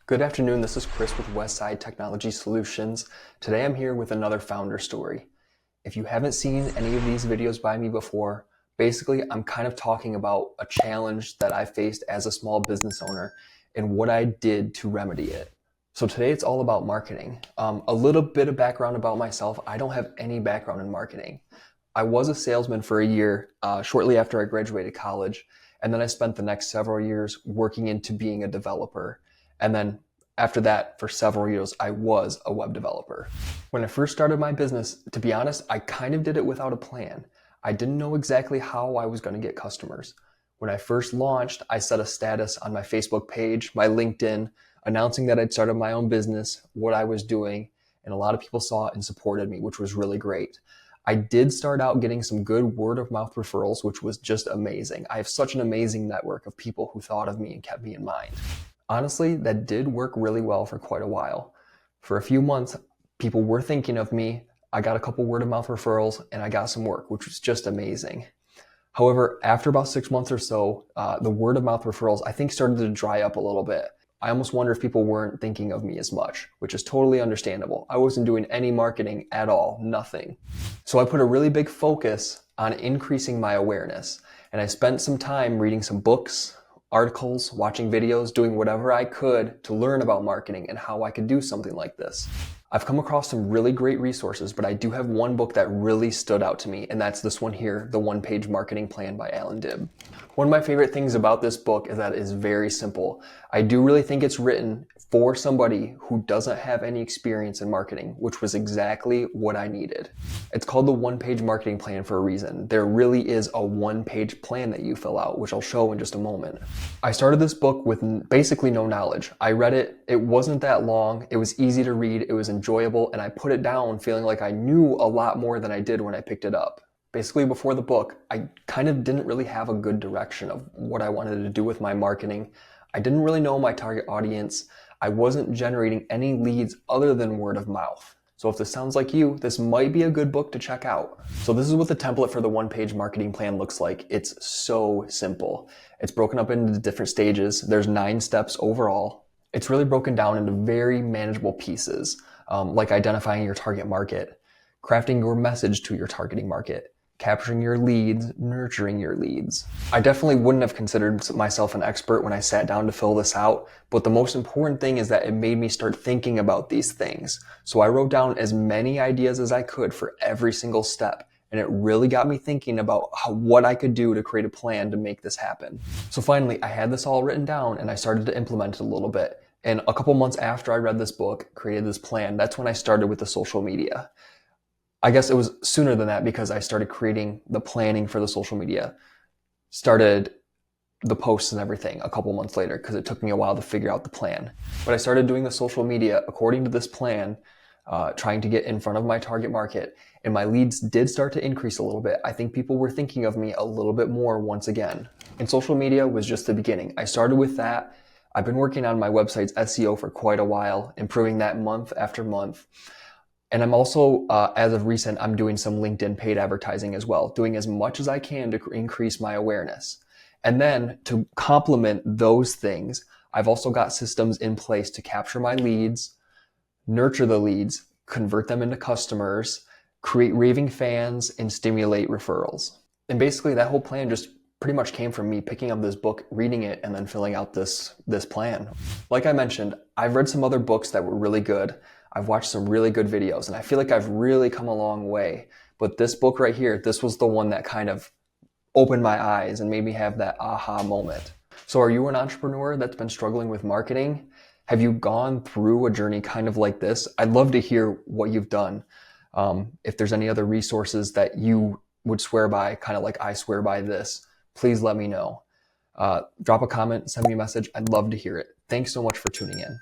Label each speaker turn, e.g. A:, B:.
A: Good afternoon, this is Chris with Westside Technology Solutions. Today I'm here with another founder story. If you haven't seen any of these videos by me before, basically I'm kind of talking about a challenge that I faced as a small business owner and what I did to remedy it. So today it's all about marketing. A little bit of background about myself. I don't have any background in marketing. I was a salesman for a year shortly after I graduated college, and then I spent the next several years working into being a developer. And then after that, for several years, I was a web developer. When I first started my business, to be honest, I kind of did it without a plan. I didn't know exactly how I was going to get customers. When I first launched, I set a status on my Facebook page, my LinkedIn, announcing that I'd started my own business, what I was doing, and a lot of people saw it and supported me, which was really great. I did start out getting some good word of mouth referrals, which was just amazing. I have such an amazing network of people who thought of me and kept me in mind. Honestly, that did work really well for quite a while. For a few months, people were thinking of me. I got a couple word of mouth referrals and I got some work, which was just amazing. However, after about 6 months or so, the word of mouth referrals, I think, started to dry up a little bit. I almost wonder if people weren't thinking of me as much, which is totally understandable. I wasn't doing any marketing at all, nothing. So I put a really big focus on increasing my awareness, and I spent some time reading some books, articles, watching videos, doing whatever I could to learn about marketing and how I could do something like this. I've come across some really great resources, but I do have one book that really stood out to me, and that's this one here, The One-Page Marketing Plan by Alan Dibb. One of my favorite things about this book is that it is very simple. I do really think it's written for somebody who doesn't have any experience in marketing, which was exactly what I needed. It's called the One-Page Marketing Plan for a reason. There really is a one-page plan that you fill out, which I'll show in just a moment. I started this book with basically no knowledge. I read it. It wasn't that long. It was easy to read. It was enjoyable, and I put it down feeling like I knew a lot more than I did when I picked it up. Basically, before the book, I kind of didn't really have a good direction of what I wanted to do with my marketing. I didn't really know my target audience. I wasn't generating any leads other than word of mouth. So if this sounds like you, this might be a good book to check out. So this is what the template for the one-page marketing plan looks like. It's so simple. It's broken up into different stages. There's 9 steps overall. It's really broken down into very manageable pieces, like identifying your target market, crafting your message to your targeting market, capturing your leads, nurturing your leads. I definitely wouldn't have considered myself an expert when I sat down to fill this out, but the most important thing is that it made me start thinking about these things. So I wrote down as many ideas as I could for every single step, and it really got me thinking about what I could do to create a plan to make this happen. So finally, I had this all written down and I started to implement it a little bit. And a couple months after I read this book, created this plan, that's when I started with the social media. I guess it was sooner than that because I started creating the planning for the social media, started the posts and everything a couple months later because it took me a while to figure out the plan. But I started doing the social media according to this plan, trying to get in front of my target market, and my leads did start to increase a little bit. I think people were thinking of me a little bit more once again. And social media was just the beginning. I started with that. I've been working on my website's SEO for quite a while, improving that month after month. And I'm also, as of recent, I'm doing some LinkedIn paid advertising as well, doing as much as I can to increase my awareness. And then to complement those things, I've also got systems in place to capture my leads, nurture the leads, convert them into customers, create raving fans, and stimulate referrals. And basically that whole plan just pretty much came from me picking up this book, reading it, and then filling out this plan. Like I mentioned, I've read some other books that were really good. I've watched some really good videos, and I feel like I've really come a long way. But this book right here, this was the one that kind of opened my eyes and made me have that aha moment. So are you an entrepreneur that's been struggling with marketing? Have you gone through a journey kind of like this? I'd love to hear what you've done. If there's any other resources that you would swear by, kind of like I swear by this, please let me know. Drop a comment, send me a message. I'd love to hear it. Thanks so much for tuning in.